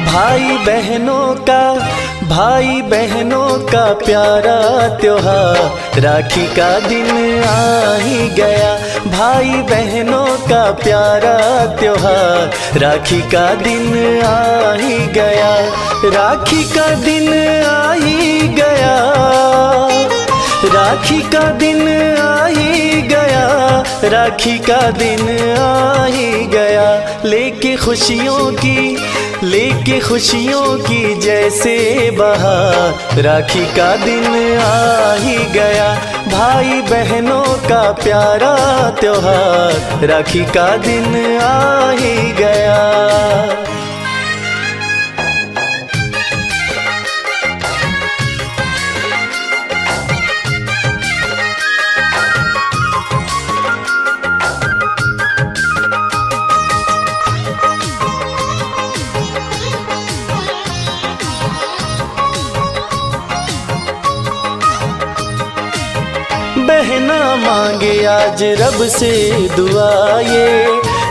भाई बहनों का प्यारा त्योहार राखी का दिन आ ही गया। भाई बहनों का प्यारा त्योहार राखी का दिन आ ही गया। राखी का दिन आ ही गया। राखी का दिन आ ही गया। राखी का दिन आ ही गया। लेके खुशियों की जैसे बहार राखी का दिन आ ही गया। भाई बहनों का प्यारा त्योहार राखी का दिन आ ही गया। बहना मांगे आज रब से दुआ ये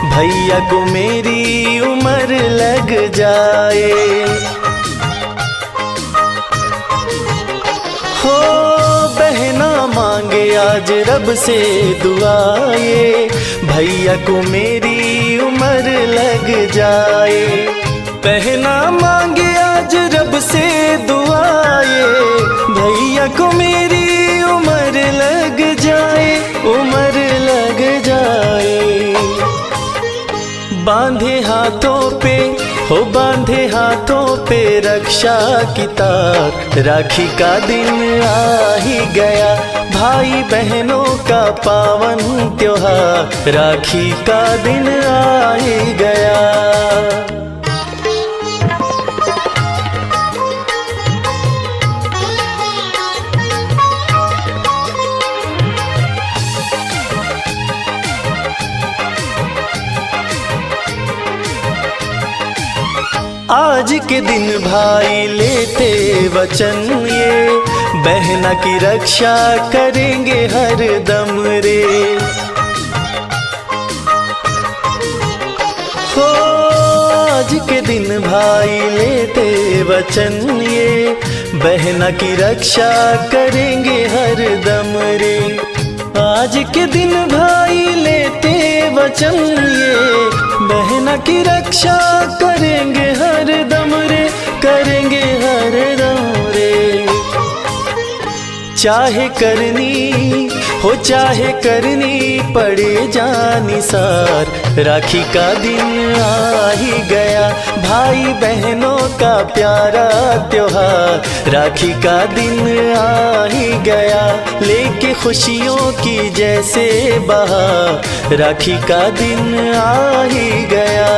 भैया को मेरी उम्र लग जाए। हो बहना मांगे आज रब से दुआ ये भैया को मेरी उम्र लग जाए। बहना मांगे आज रब से दुआ ये भैया को मेरी उम्र लग जाए, उम्र लग जाए। बांधे हाथों पे रक्षा की तार राखी का दिन आ ही गया। भाई बहनों का पावन त्योहार राखी का दिन आ ही गया। आज के दिन भाई लेते वचन ये बहना की रक्षा करेंगे हर दम रे। हो आज के दिन भाई लेते वचन ये बहना की रक्षा करेंगे हर दम रे। आज के दिन भाई लेते वचन ये बहना की रक्षा करेंगे हर दम रे, करेंगे हर दम रे। चाहे करनी पड़े जानी सार राखी का दिन आ ही गया। भाई बहनों का प्यारा त्योहार राखी का दिन आ ही गया। लेके खुशियों की जैसे बहार राखी का दिन आ ही गया।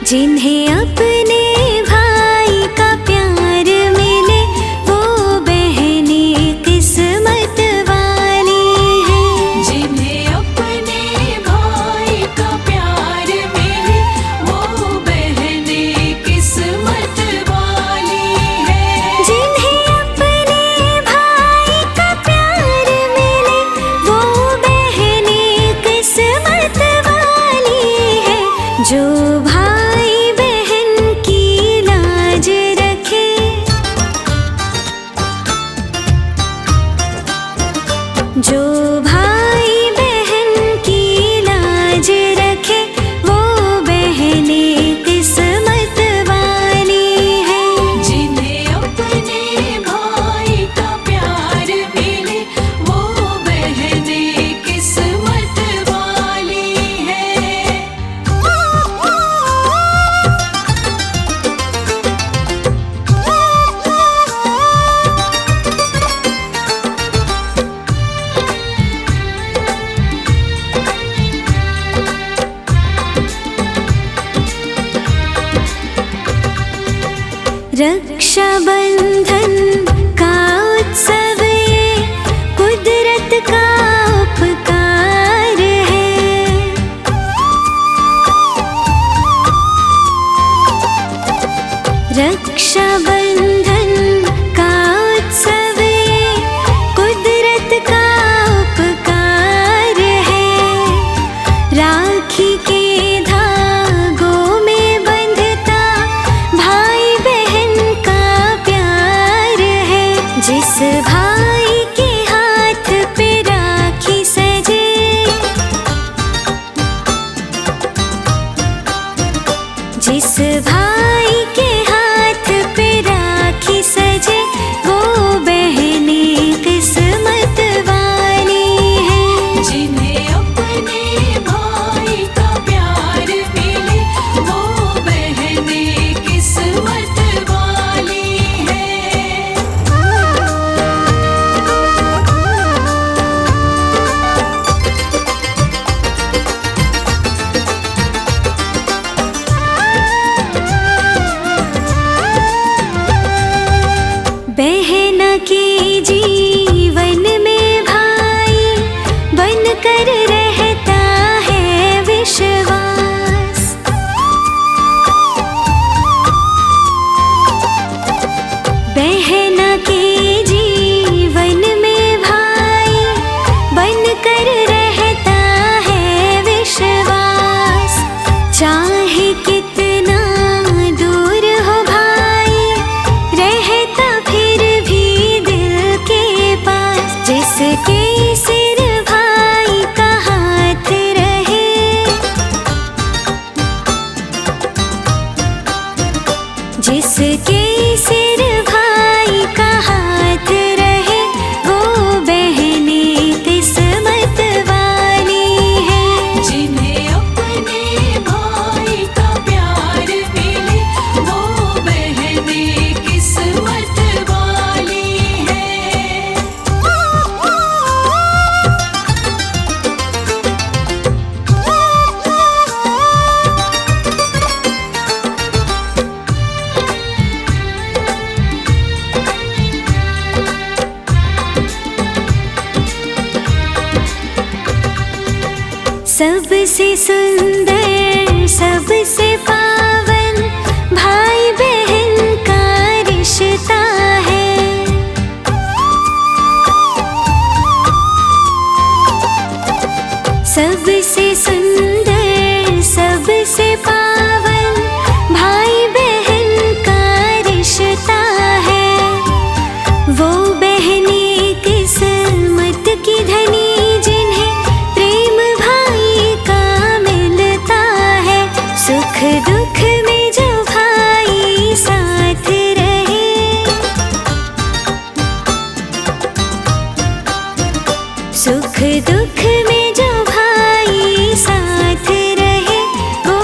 जिन्हें अपने भाई का प्यार मिले वो बहनें किस्मत वाली हैं। जिन्हें अपने भाई का प्यार मिले वो बहनें किस्मत वाली हैं। जिन्हें अपने भाई का प्यार मिले वो बहनें किस्मत वाली हैं। जो जो भाई बहन की लाज रखे वो बहनें किस्मत वाली हैं। जिन्हें अपने भाई का प्यार मिले वो बहनें किस्मत वाली हैं। रक्षाबंधन का उत्सव ये कुदरत का उपकार है। रक्षाबंधन का उत्सव ये कुदरत का उपकार है। राखी के धागों में बंधता भाई बहन का प्यार है। जिस भाई के हाथ पे राखी सजे, जिस भाई के हाथ पे राखी सजे, वो बहने किस्मत वाली है। जिन्हें अपने भाई का प्यार मिले, वो बहनें किस्मत वाली है। बहन के जीवन में भाई बनकर रहता है विश्वास। बहन के जीवन में भाई बनकर रहता है विश्वास। चाहे कितना दूर हो भाई, रहता फिर भी दिल के पास। जिसके सिर भाई का हाथ रहे, जिसके सिर भाई का हाथ रहे, वो बहने किस्मत वाली है। जिन्हें अपने भाई का प्यार मिले, वो बहनें किस्मत वाली है। सबसे सुंदर सबसे पावन भाई बहन का रिश्ता है। सबसे सुंदर सबसे पावन भाई बहन का रिश्ता है। वो बहने किस्मत की धनी, जिन्हें प्रेम भाई का मिलता है। सुख दुख में जो भाई साथ रहे, सुख दुख में जो भाई साथ रहे, वो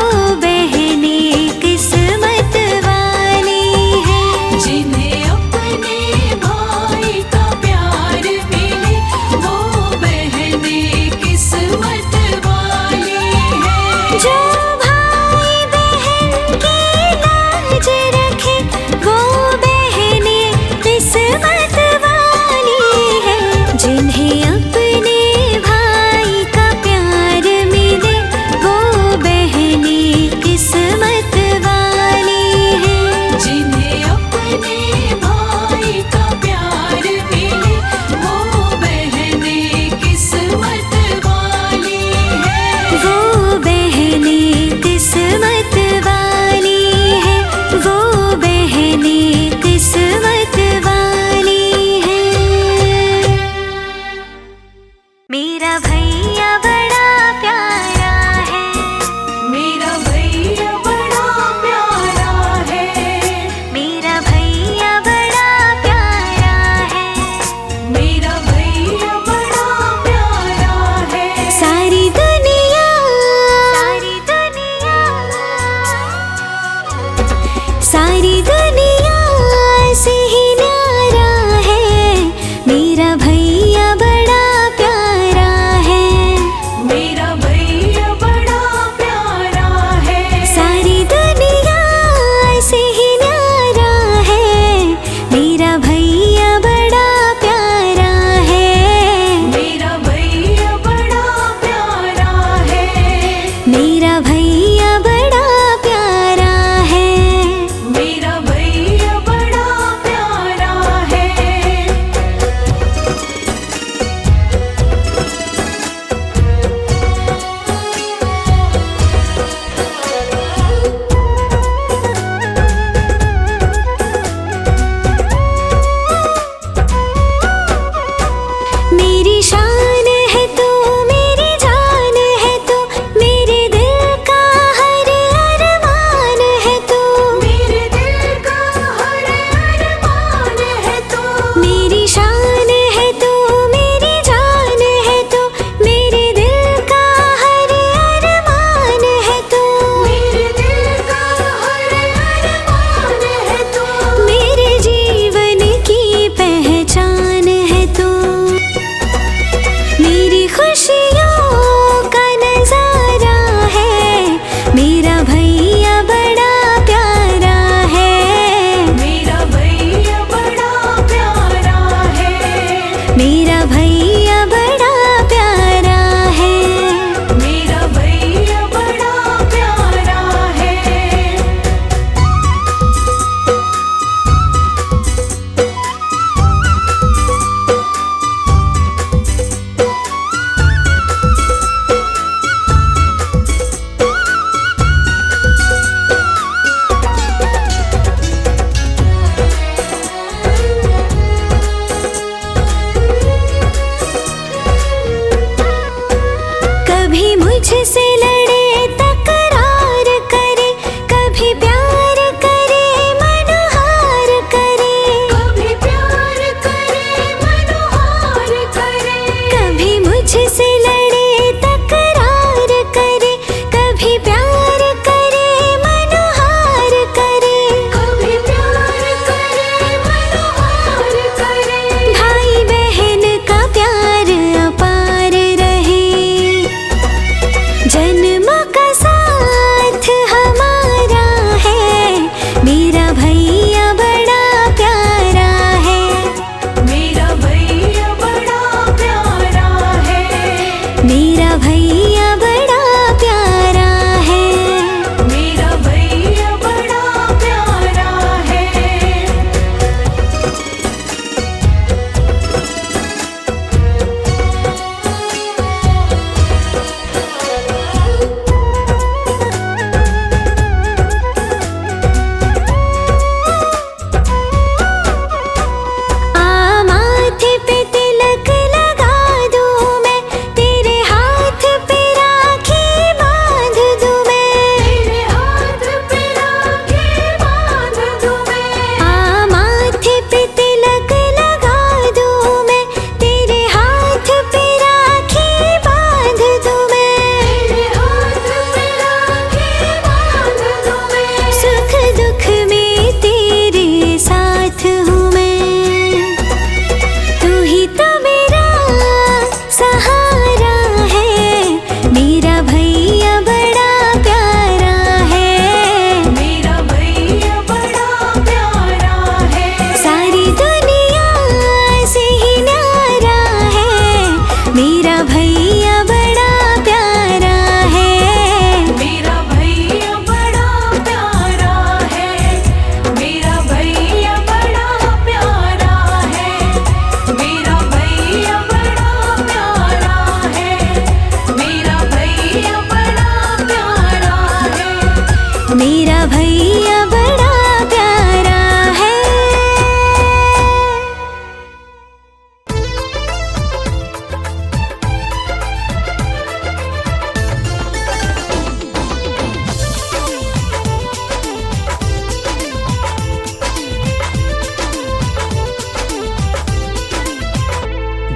मेरा भैया बड़ा प्यारा है।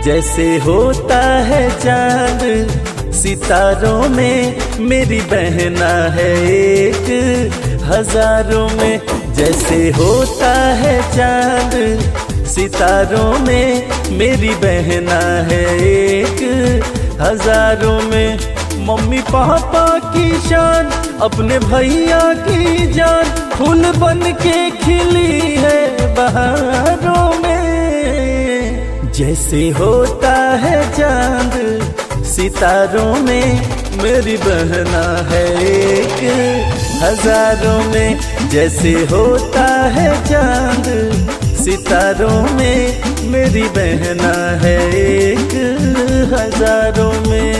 जैसे होता है चांद सितारों में, मेरी बहना है एक हजारों में। जैसे होता है चांद सितारों में, मेरी बहना है एक हजारों में। मम्मी पापा की शान, अपने भैया की जान, फूल बन के खिली है बहारों में। जैसे होता है चांद सितारों में, मेरी बहना है एक हजारों में। जैसे होता है चांद सितारों में, मेरी बहना है एक हजारों में।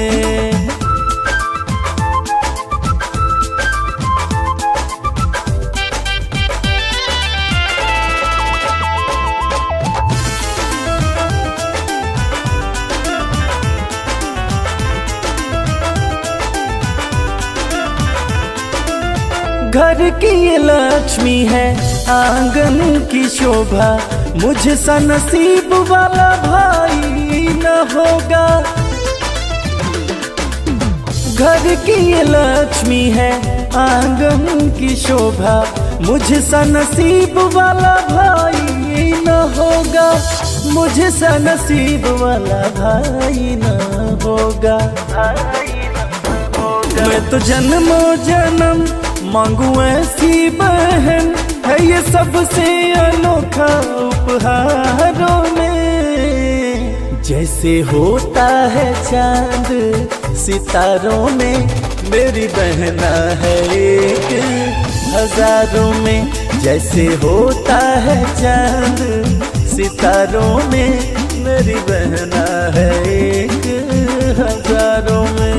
घर की ये लक्ष्मी है, आंगन की शोभा, मुझ सा नसीब वाला भाई न होगा। घर की ये लक्ष्मी है, आंगन की शोभा, मुझ सा नसीब वाला भाई न होगा। मुझ सा नसीब वाला भाई न होगा। मैं तो जन्मों जन्म मांगू ऐसी बहन, है ये सबसे अनोखा उपहारों में। जैसे होता है चांद सितारों में, मेरी बहना है एक हजारों में। जैसे होता है चांद सितारों में, मेरी बहना है एक हजारों में।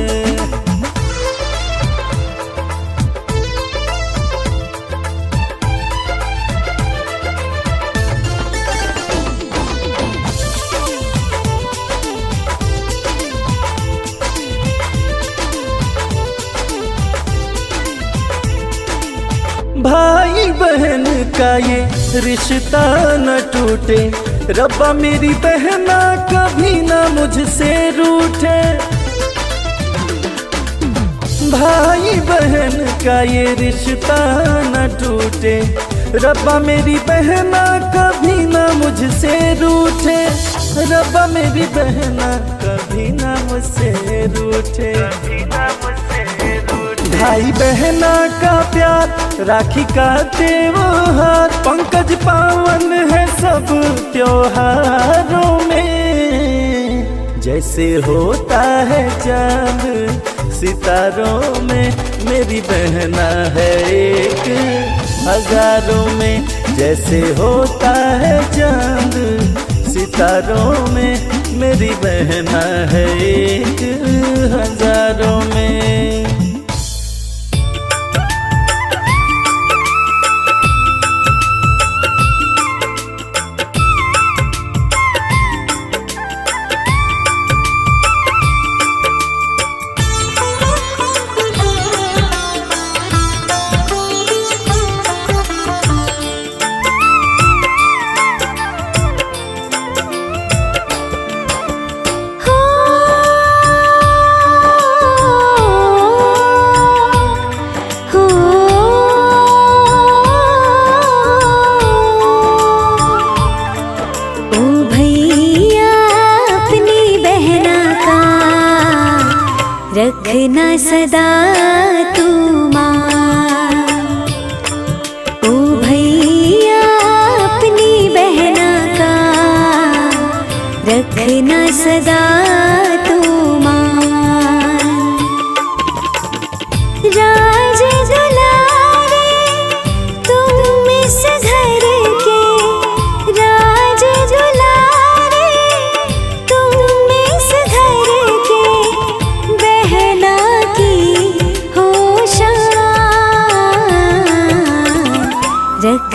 भाई बहन का ये रिश्ता न टूटे, रब्बा मेरी बहना कभी ना मुझसे रूठे। भाई बहन का ये रिश्ता न टूटे, रब्बा मेरी बहना कभी ना मुझसे रूठे। रब्बा मेरी बहना कभी ना मुझसे रूठे। भाई बहना का प्यार, राखी का त्योहार, पंकज पावन है सब त्योहारों में। जैसे होता है चांद सितारों में, मेरी बहना है एक हजारों में। जैसे होता है चांद सितारों में, मेरी बहना है एक हजारों में। रखना सदा तू माँ। ओ भैया अपनी बहना का रखना सदा तू माँ। राज दुलारे तुम इस घर के, राज दुलारे तुम इस घर के, बहना की हो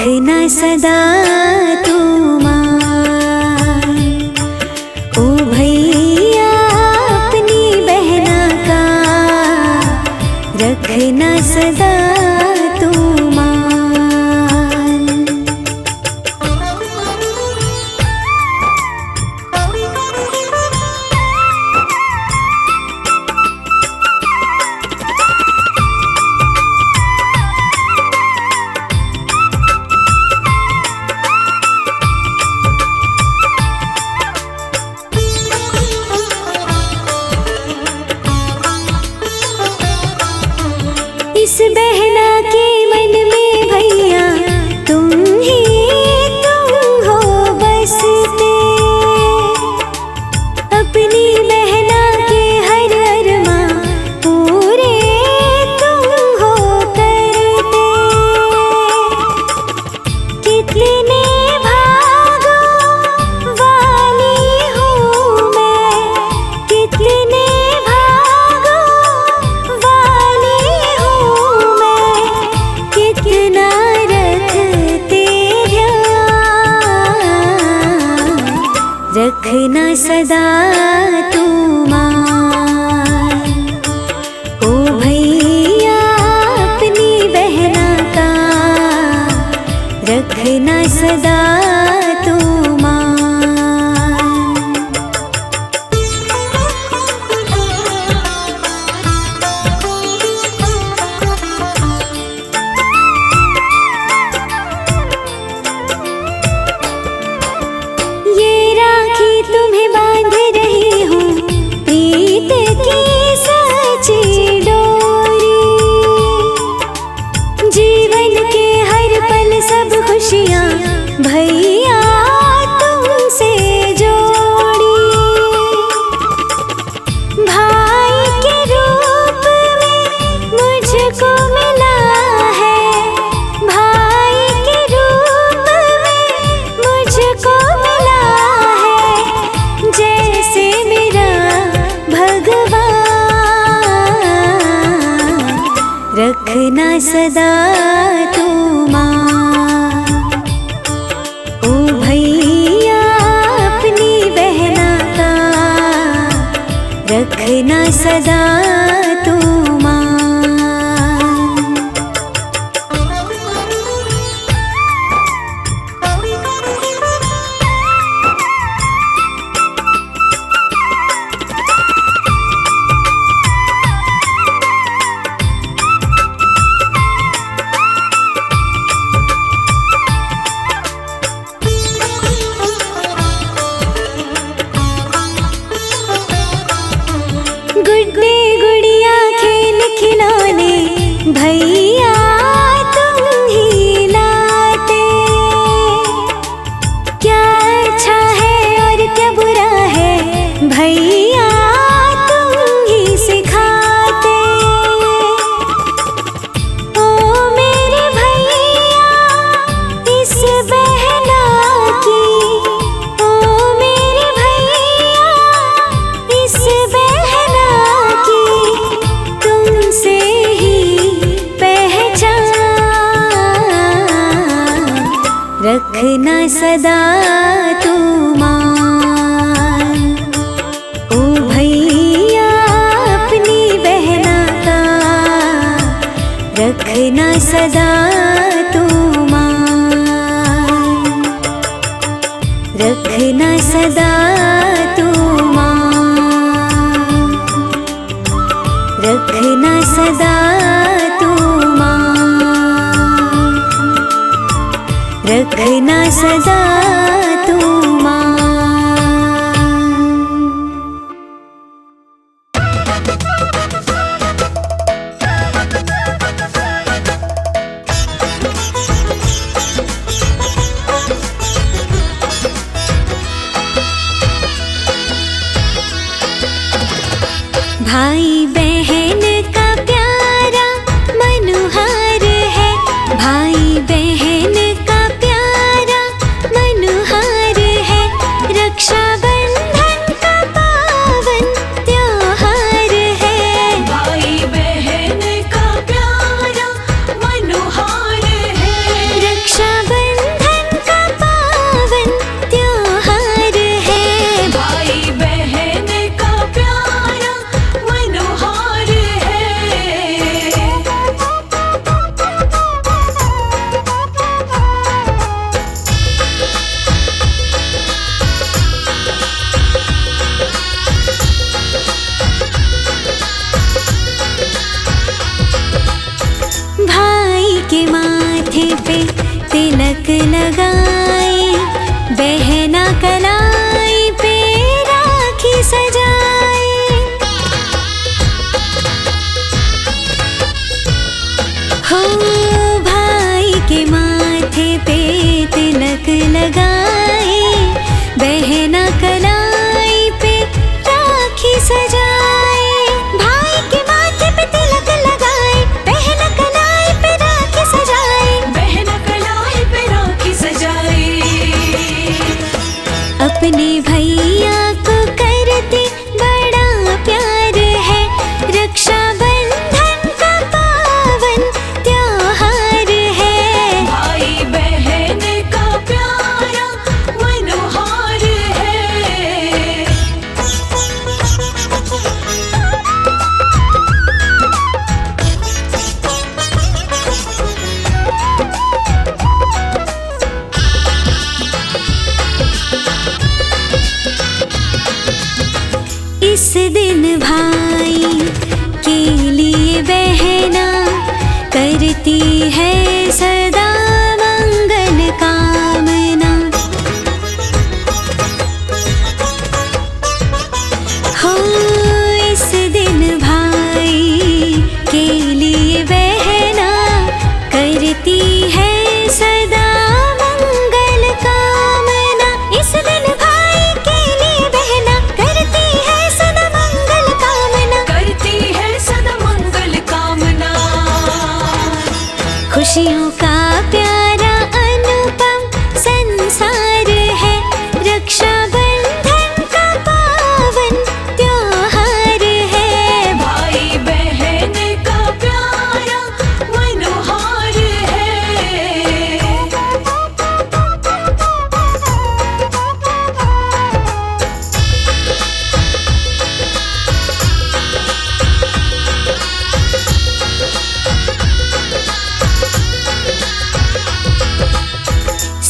रखना सदा तू मान। ओ भैया अपनी बहना का रखना सदा तू मान। इस बहना के मन में भैया तुम ही तुम हो बसते। अपनी बहना के हर अरमां पूरे तुम हो करते। कितने भागों वाली हूँ मैं, कितने भागों वाली हूँ मैं, कितना रखते ध्यान। रखना सदा तू मान। ओ भैया अपनी बहना का रखना सदा तू मान। ये राखी तुम्हें बांध रही हूँ प्रीत की सच्ची डोरी। जीवन के हर पल सब खुशियाँ भैया तुमसे जोड़ी। भाई के रूप में मुझको मिला है, भाई के रूप में मुझको मिला है, जैसे मेरा भगवान। रखना सदा तू मान। ओ भैया अपनी बहना का रखना सदा तू मान। गुड्डे गुड़िया खेल खिलौने भैया तुम ही लाते। क्या अच्छा है और क्या बुरा है भैया तुम ही सिखाते। ओ मेरे भैया इस बहना की, ओ मेरे भैया इस बहना की तुमसे ही पहचान। रखना सदा तू मान। ओ भैया अपनी बहना का रखना सदा तू मान। रखना सदा तू मान। रखना सदा तू मान। रखना सदा तू मान। भाई बहन का प्यारा मनोहार है, भाई बहन का प्यारा मनोहार के माथे पे तिलक लगाए, बहना कलाई पे राखी सजाए। हो भाई के माथे पे तिलक लगाए, बहना कलाई पे राखी सजाए। भाई के माथे पे तिलक लगाए, बहना कलाई पे राखी सजाए, बहना कलाई पे राखी सजाए। अपने भैया को करते बड़ा प्यार है, रक्षा बंधन का पावन त्योहार है। भाई बहन का प्यारा मनोहार है। इस दिन भाई के लिए बहना करती है सदा मंगल कामना। हो इस दिन भाई के लिए बहना करती है सदा मंगल कामना। इस दिन भाई के लिए बहना करती है सदा मंगल कामना, करती है सदा मंगल कामना। खुशियों का प्यारा अनुपम संसार है, रक्षा बंधन का पावन त्योहार है। भाई बहन का प्यारा मनोहार है।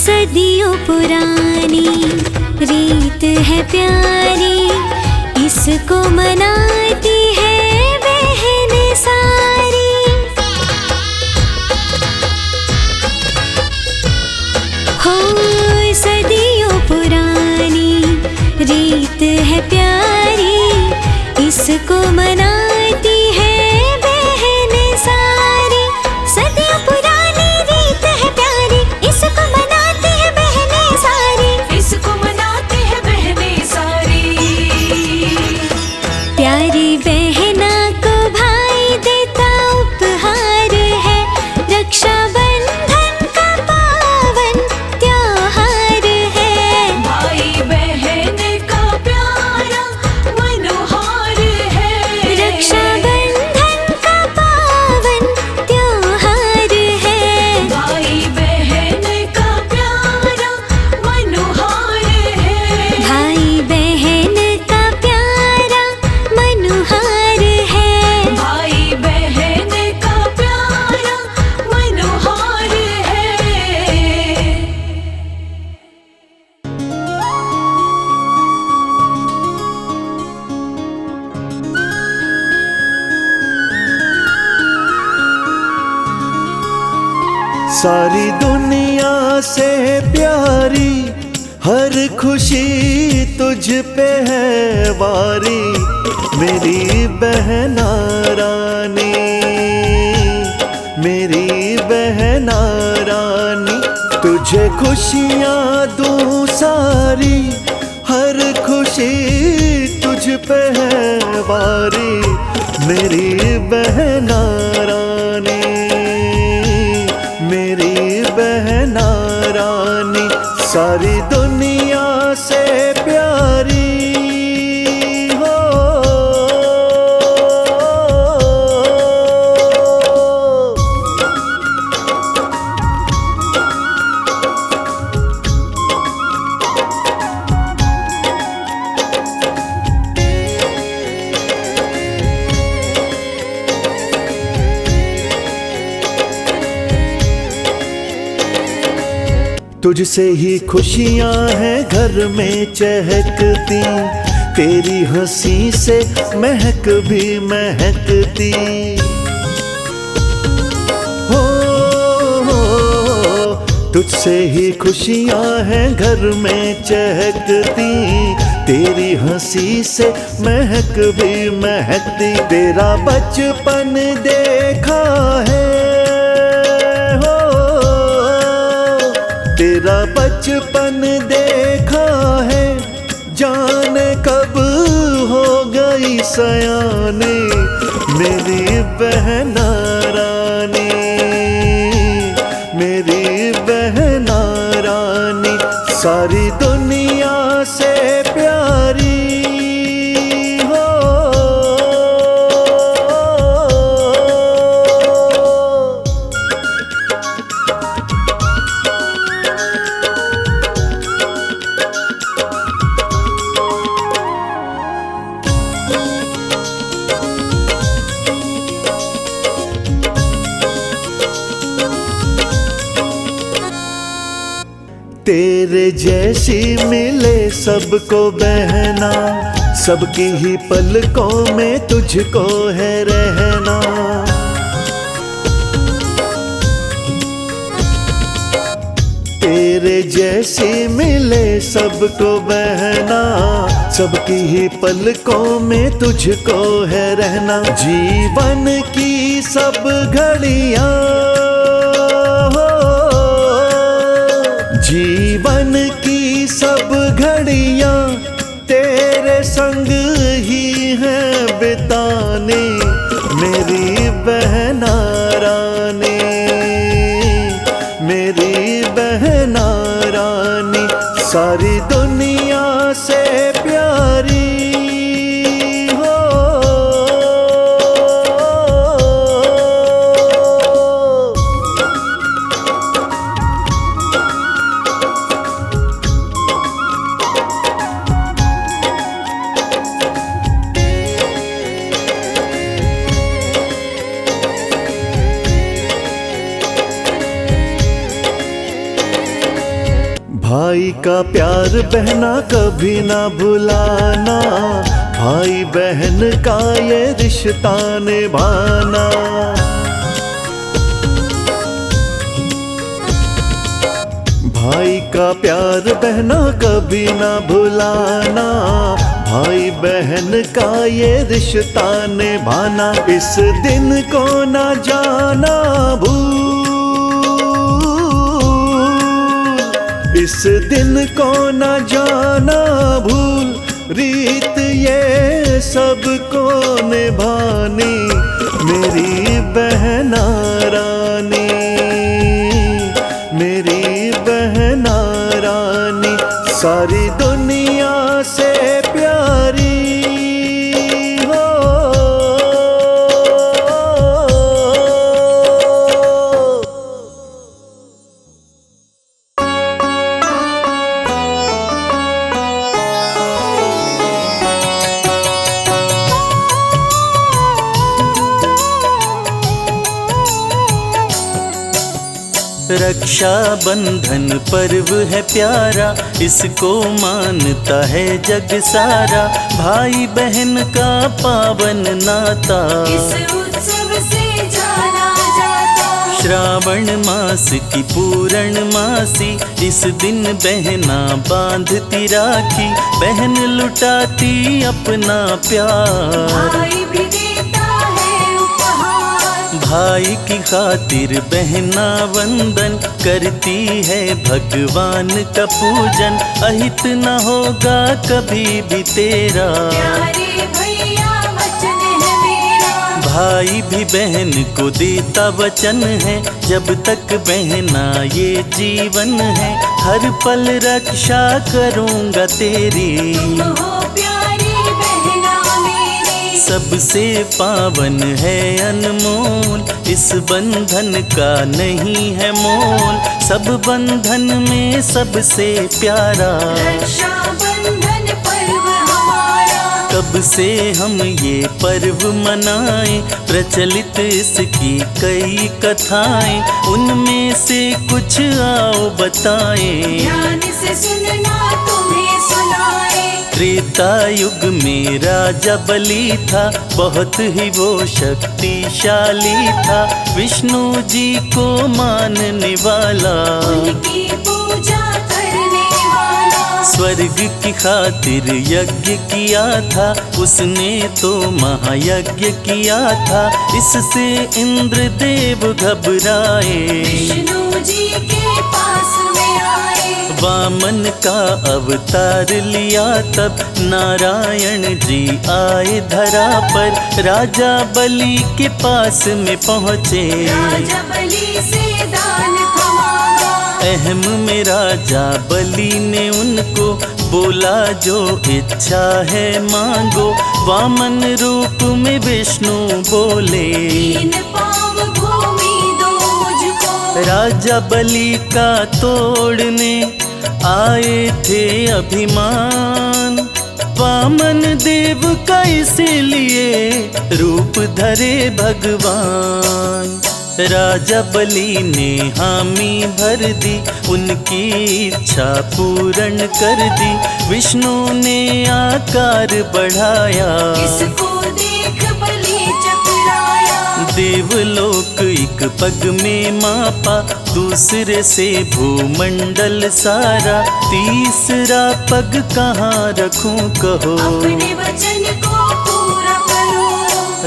सदियों पुरानी रीत है प्यारी, इसको मनाती है बहन सारी। हो सदियों पुरानी रीत है प्यारी, इसको मनाती है बहन सारी। सदियों पुरानी रीत है प्यारी, इसको मनाती है बहनें सारी। इसको मनाती है बहनें सारी। प्यारी बहना को भाई देता उपहार है, रक्षा बंधन का पावन त्योहार है। भाई बहन का प्यारा मनोहार है। रक्षा बंधन का पावन त्योहार है। भाई बहन का प्यारा मनोहार है। भाई बहन का प्यारा मनोहार है। भाई बहन का प्यारा मनोहार है। सारी दुनिया से प्यारी हर खुशी तुझ पे है वारी, मेरी बहना रानी, मेरी बहना रानी। तुझे खुशियाँ दूँ सारी, हर खुशी तुझ पे है वारी, मेरी बहना रानी, मेरी बहना रानी। सारी दुनिया से प्यारी हो। तुझसे ही खुशियाँ हैं घर में चहकती, तेरी हंसी से महक भी महकती। हो तुझसे ही खुशियां हैं घर में चहकती, तेरी हंसी से महक भी महकती। तेरा बचपन देखा है हो, तेरा बचपन देखा है, जाने कब हो गई सयानी मेरी बहना रानी, मेरी बहना रानी, सारी दुनिया से प्यारी हो। तेरे जैसी मिले सबको बहना, सबकी ही पलकों में तुझको है रहना। तेरे जैसी मिले सबको बहना, सबकी ही पलकों में तुझको है रहना। जीवन की सब घड़ियां, जीवन की सब घड़ियां तेरे संग ही हैं बिताने मेरी बहना रानी, मेरी बहना रानी, सारी दुनिया से प्यारी हो। भाई का प्यार बहना कभी ना भुलाना, भाई बहन का ये रिश्ता निभाना। भाई का प्यार बहना कभी ना भुलाना, भाई बहन का ये रिश्ता निभाना। इस दिन को ना जाना भूल, इस दिन को न जाना भूल, रीत ये सबको निभानी मेरी बहना रानी, मेरी बहना रानी, सारी दुनिया से प्यारी हो। रक्षा बंधन पर्व है प्यारा, इसको मानता है जग सारा। भाई बहन का पावन नाता इस उत्सव से जाना जाता। श्रावण मास की पूर्ण मासी, इस दिन बहना बांधती राखी, बहन लुटाती अपना प्यार। भाई भी देता है उपहार, भाई की खातिर बहना वंदन करती है भगवान का पूजन। अहित न होगा कभी भी तेरा, प्यारे भैया वचन है मेरा। भाई भी बहन को देता वचन है, जब तक बहना ये जीवन है, हर पल रक्षा करूँगा तेरी। तुम हो प्यारी बहना मेरी, सबसे पावन है अनमोल, इस बंधन का नहीं है मोल। सब बंधन में सबसे प्यारा, रक्षा बंधन पर्व हमारा। कब से हम ये पर्व मनाएं, प्रचलित इसकी कई कथाएं, उनमें से कुछ आओ बताएं। ध्यान से सुनना तुम्हें सुनाए। त्रेता युग में राजा बलि था, बहुत ही वो शक्तिशाली था, विष्णु जी को मानने वाला। उनके स्वर्ग की खातिर यज्ञ किया था, उसने तो महायज्ञ किया था। इससे इंद्रदेव घबराए, विष्णु जी के पास में आए। वामन का अवतार लिया तब नारायण जी आए धरा पर। राजा बलि के पास में पहुँचे, राजा बलि से दान था मांगा। अहम में राजा बलि ने उनको बोला जो इच्छा है मांगो। वामन रूप में विष्णु बोले, 3 पाँव भूमि दो मुझको। राजा बलि का तोड़ने आए थे अभिमान। वामन देव का इसीलिए रूप धरे भगवान। राजा बलि ने हामी भर दी, उनकी इच्छा पूर्ण कर दी। विष्णु ने आकार बढ़ाया, इसको देख बलि चकराया। देवलोक एक पग में मापा, दूसरे से भूमंडल सारा। तीसरा पग कहाँ रखूं कहो, अपने वचन को पूरा करो।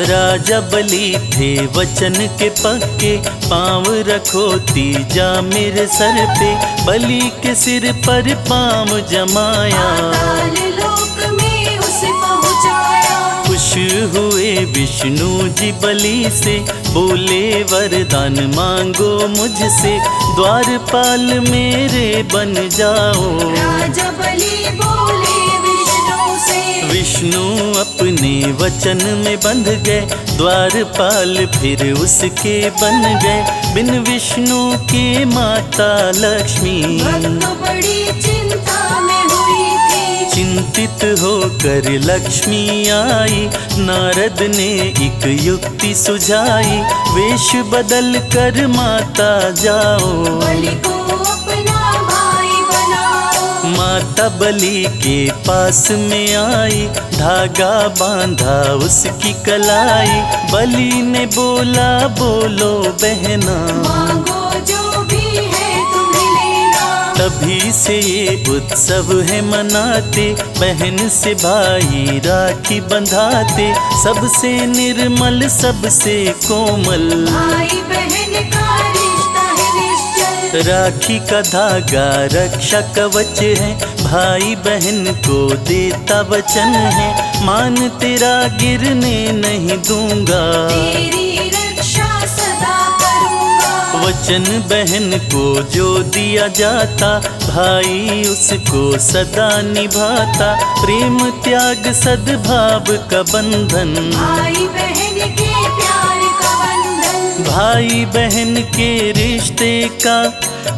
राजा बलि थे वचन के पक्के, पाँव रखो तीजा मेरे सर पे। बलि के सिर पर पाँव जमाया, पाताल लोक में उसे पहुँचाया। खुश हुए विष्णु जी बलि से, बोले वरदान मांगो मुझसे। द्वारपाल मेरे बन जाओ, राजा बलि बोले विष्णु से। विष्णु अपने वचन में बंध गए, द्वारपाल फिर उसके बन गए। बिन विष्णु के माता लक्ष्मी, भक्त बड़ी चिंता में हुई थी। चिंतित होकर लक्ष्मी आई। नारद ने एक युक्ति सुझाई, वेश बदल कर माता जाओ। बलि को अपना भाई बनाओ। माता बलि के पास में आई, धागा बांधा उसकी कलाई। बलि ने बोला बोलो बहना, मांगो जो भी है तुम्हें लेना। तभी से ये उत्सव है मनाते, बहन से भाई राखी बंधाते। सबसे निर्मल सबसे कोमल, भाई बहन का रिश्ता है निश्चल। राखी का धागा रक्षा कवच है, भाई बहन को देता वचन है। मान तेरा गिरने नहीं दूंगा, तेरी रक्षा सदा करूंगा। वचन बहन को जो दिया जाता, भाई उसको सदा निभाता। प्रेम त्याग सद्भाव का बंधन, भाई बहन के प्यार का बंधन। भाई बहन के रिश्ते का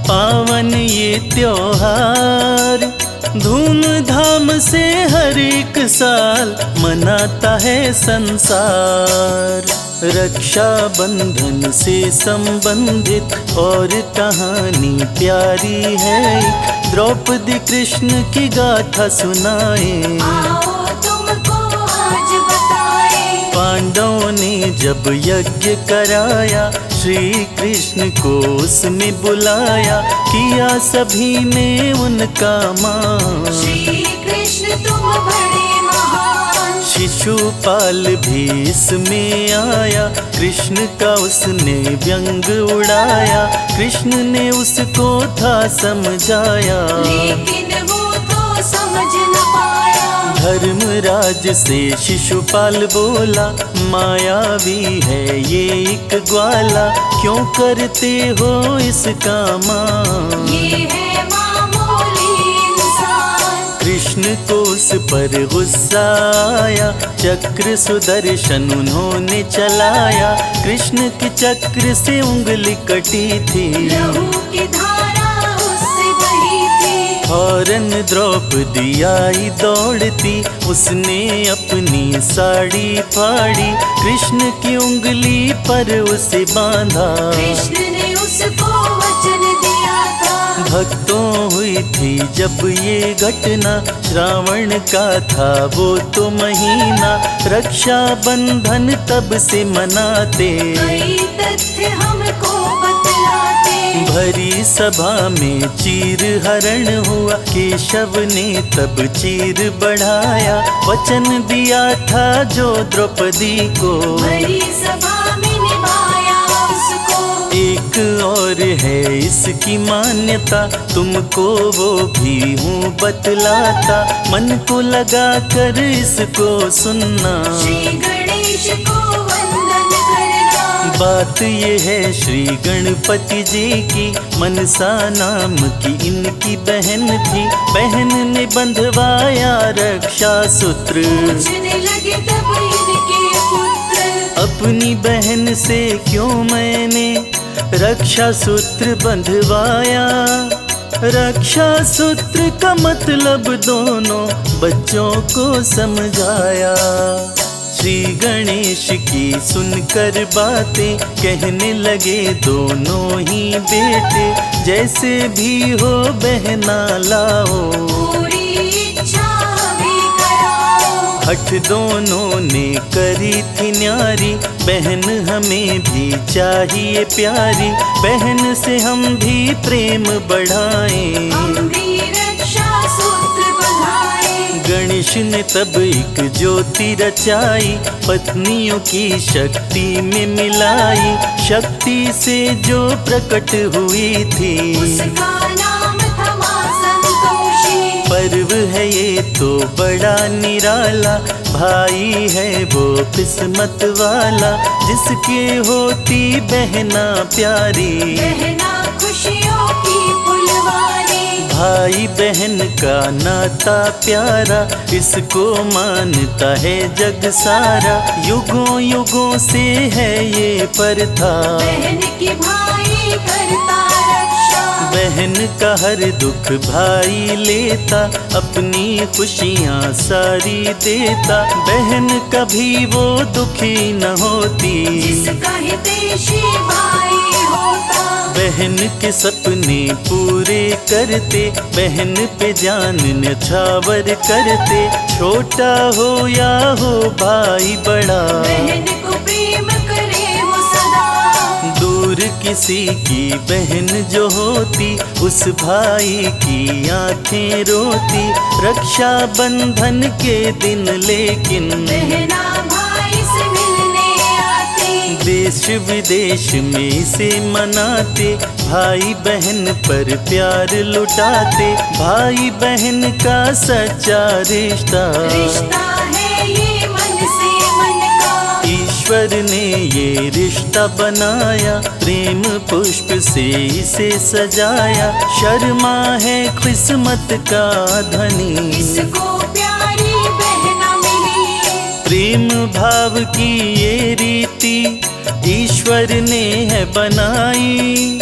पावन ये त्योहार। धूमधाम से हर एक साल मनाता है संसार। रक्षा बंधन से संबंधित और कहानी प्यारी है। द्रौपदी कृष्ण की गाथा सुनाए, आओ तुमको आज बताए। पांडवों ने जब यज्ञ कराया, श्री कृष्ण को उसमें बुलाया। किया सभी ने उनका मान, श्री कृष्ण तुम बड़े महान। शिशुपाल भी इसमें आया, कृष्ण का उसने व्यंग उड़ाया। कृष्ण ने उसको था समझाया, लेकिन वो तो समझ न पाया। धर्मराज से शिशुपाल बोला, मायावी है ये एक ग्वाला। क्यों करते हो इसका मान, ये है मामूली इंसान। कृष्ण को उस पर गुस्सा आया। चक्र सुदर्शन उन्होंने चलाया, कृष्ण के चक्र से उंगली कटी थी। लहू की धारा उससे बही थी। फौरन द्रौपदी आई दौड़ती, उसने अपनी साड़ी फाड़ी। कृष्ण की उंगली पर उसे बांधा, कृष्ण ने उसको वचन दिया था। भक्तों हुई थी जब ये घटना, श्रावण का था वो तो महीना। रक्षा बंधन तब से मनाते, कई तथ्य हमको बतलाते। भरी सभा में चीर हरण हुआ, केशव ने तब चीर बढ़ाया, वचन दिया था जो द्रौपदी को, भरी सभा में निभाया उसको। एक और है इसकी मान्यता, तुमको वो भी हूँ बतलाता, मन को लगा कर इसको सुनना, श्री गणेश को वंदन करना। बात ये है श्री गणपति जी की, मनसा नाम की इनकी बहन थी, बहन ने बंधवाया रक्षा सूत्र, पूछने लगे तब इनके पुत्र, अपनी बहन से क्यों मैंने रक्षा सूत्र बंधवाया। रक्षा सूत्र का मतलब दोनों बच्चों को समझाया। श्री गणेश की सुनकर बातें कहने लगे दोनों ही बेटे, जैसे भी हो बहना लाओ, पूरी इच्छा भी कराओ। हठ दोनों ने करी थी न्यारी, बहन हमें भी चाहिए प्यारी, बहन से हम भी प्रेम बढ़ाएं, हम भी रक्षा सूत्र बंधाएं। गणेश ने तब एक ज्योति रचाई, पत्नियों की शक्ति में मिलाई, शक्ति से जो प्रकट हुई थी, उसका नाम था मां संतोषी। पर्व है ये तो बड़ा निराला, भाई है वो किस्मत वाला, जिसके होती बहना प्यारी, बहना खुशियों की फुलवारी। भाई बहन का नाता प्यारा, इसको मानता है जग सारा, युगों युगों से है ये प्रथा, बहन की भाई करता रक्षा। बहन का हर दुख भाई लेता, अपनी खुशियाँ सारी देता, बहन कभी वो दुखी न होती, जिसका हितैषी भाई होता। बहन के सपने पूरे करते, बहन पे जान न्यौछावर करते, छोटा हो या हो भाई बड़ा, बहन को प्रेम करे वो सदा। दूर किसी की बहन जो होती, उस भाई की आंखें रोती, रक्षा बंधन के दिन लेकिन बहना भाई से मिलने आती। देश विदेश में से मनाते, भाई बहन पर प्यार लुटाते, भाई बहन का सच्चा रिश्ता, रिश्ता है ये मन से मन का। ईश्वर ने ये रिश्ता बनाया, प्रेम पुष्प से इसे सजाया, शर्मा है किस्मत का धनी, इसको प्यारी बहना मिली। प्रेम भाव की ये रीति ईश्वर ने है बनाई,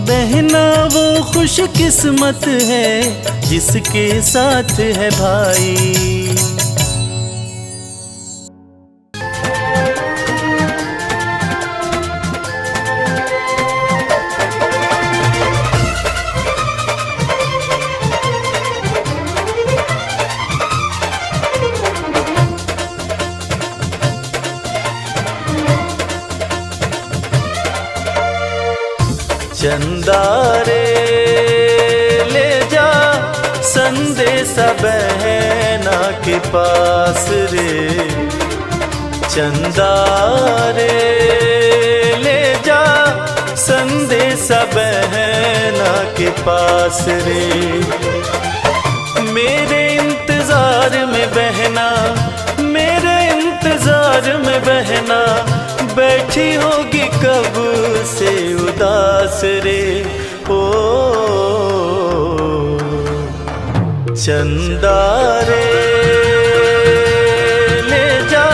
बहना वो खुश किस्मत है जिसके साथ है भाई। चंदा रे ले जा संदेशा बहना के पास रे, चंदा रे ले जा संदेशा बहना के पास रे, मेरे इंतजार में बहना, मेरे इंतजार में बहना, बैठी होगी कब से उदास रे। ओ चंदा रे ले जा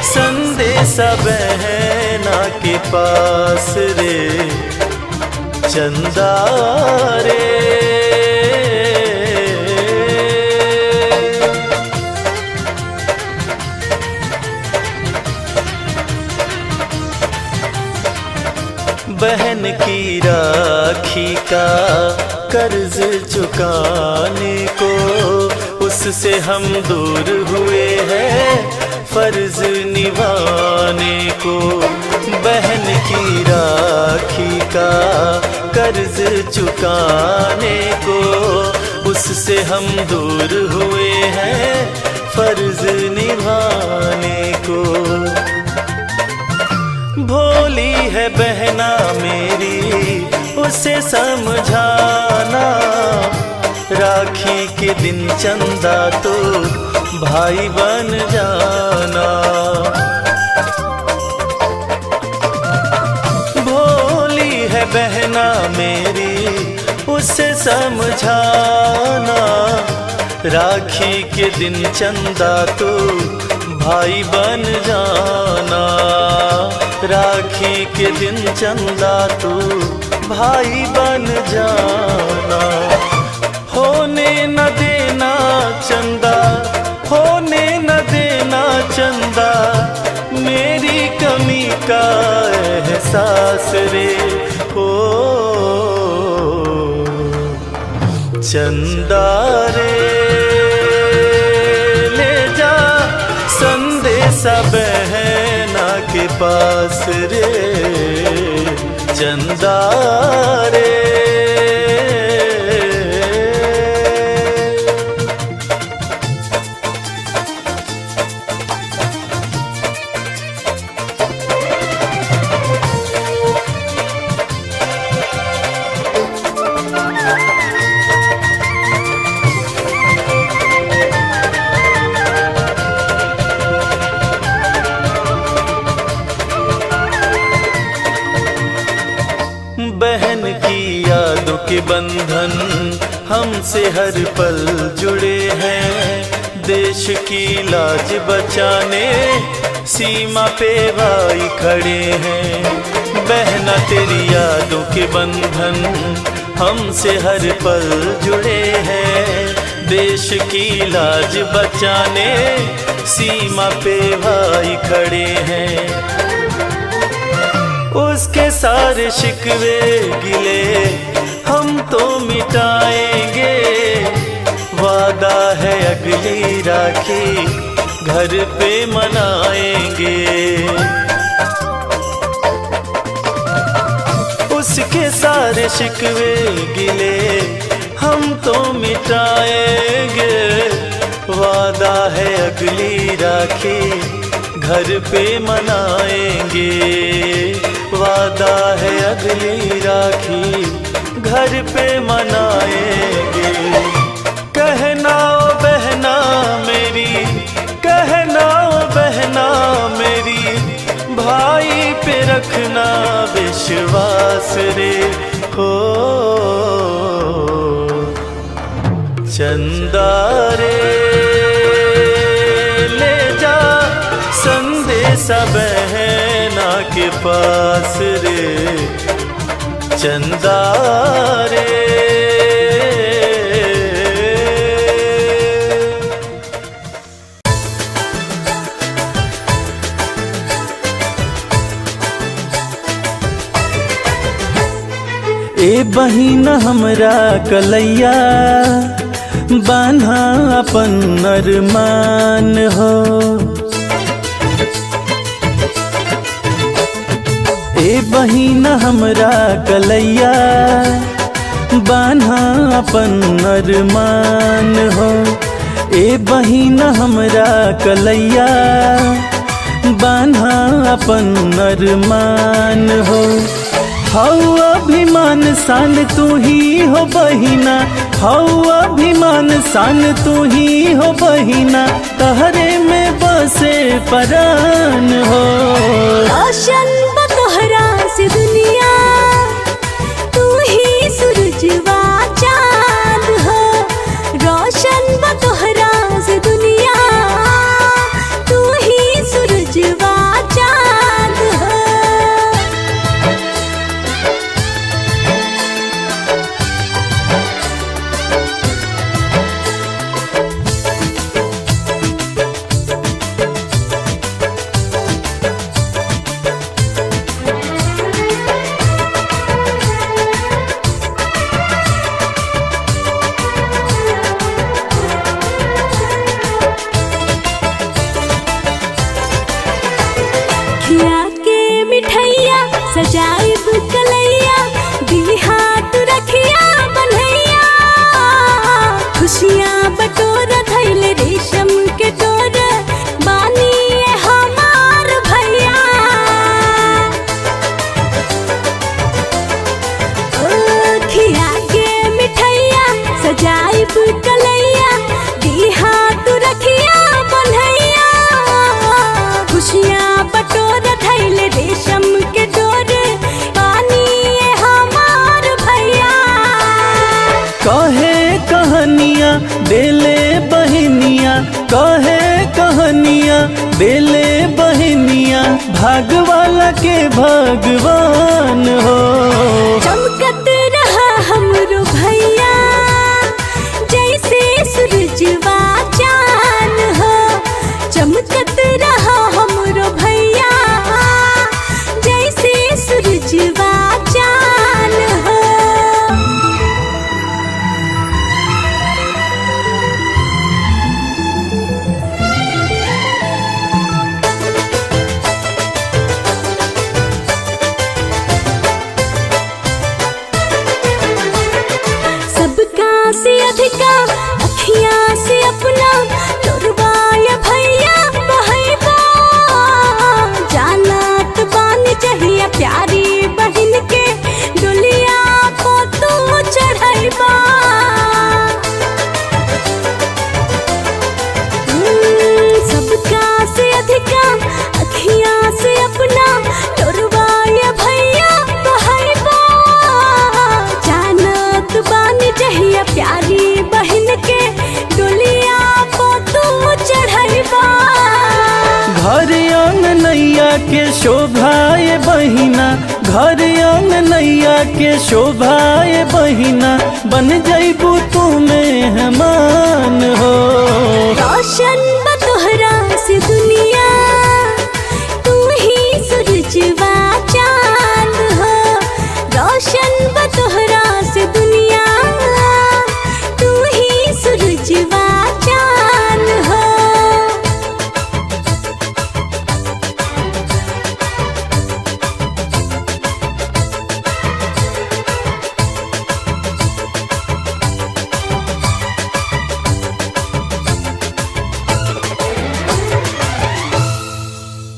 संदेशा बहना के पास रे, चंदा रे। बहन की राखी का कर्ज चुकाने को, उससे हम दूर हुए हैं फर्ज निभाने को, बहन की राखी का कर्ज चुकाने को, उससे हम दूर हुए हैं फर्ज निभाने को। भोली है बहना मेरी उसे समझाना, राखी के दिन चंदा तो भाई बन जाना। भोली है बहना मेरी उसे समझाना, राखी के दिन चंदा तो भाई बन जाना। राखी के दिन चंदा तो भाई बन जाना। होने न देना चंदा, होने न देना चंदा, मेरी कमी का एहसास रे। हो चंदा रे ले जा संदेशा बहना के पास रे। चंदा रे बहन की यादों के बंधन हमसे हर पल जुड़े हैं। देश की लाज बचाने सीमा पे भाई खड़े हैं। बहना तेरी यादों के बंधन हमसे हर पल जुड़े हैं। देश की लाज बचाने सीमा पे भाई खड़े हैं। उसके सारे शिकवे गिले हम तो मिटाएंगे। वादा है अगली राखी घर पे मनाएंगे। उसके सारे शिकवे गिले हम तो मिटाएंगे। वादा है अगली राखी घर पे मनाएंगे। वादा है अगली राखी घर पे मनाएंगे। कहना ओ बहना मेरी, कहना ओ बहना मेरी, भाई पे रखना विश्वास रे। हो चंदा रे ले जा संदेशा बहना के पास रे। चंदा रे ए बहिन हमरा कलैया बान्हा अपन अरमान हो। ए बहिन हमरा कलैया बान्हा अपन अरमान हो। ए बहिन हमरा कलैया बान्हा अपन अरमान हो। हौ अभिमान सान तू ही हो बहिना, हौ अभिमान सान तू ही हो बहिना, तहरे में बसे परान हो। रोशन बतोहरा से दुनिया, तू ही सूरजवा चाँद हो। रोशन बतोहरा से दुनिया, तू ही सूरजवा चाँद हो। देले बहनिया कहे कहानिया, देले बहनिया भाग वाला के भगवान हो। चमकत रहा हमरो भैया जैसे सूरजवा चांद हो, चमकत रहा हमरो भैया जैसे सूरजवा चांद हो। सबका से अधिका अखियां से अपना लुरवाया भैया बहैबा, जानत बानी चाहिए प्यारी बहन के डोलिया को तू चढ़ैबा। सबका से अधिका अखियां से अपना लुरवाया भैया बहैबा, जानत बानी चाहिए प्यारी बहन के डोलिया को तू चढ़ैबा। घर आंगनैया के शोभाए बहिना, घर आंगनैया के शोभाए बहिना, बन जैबू तू मेहमान हो। रोशन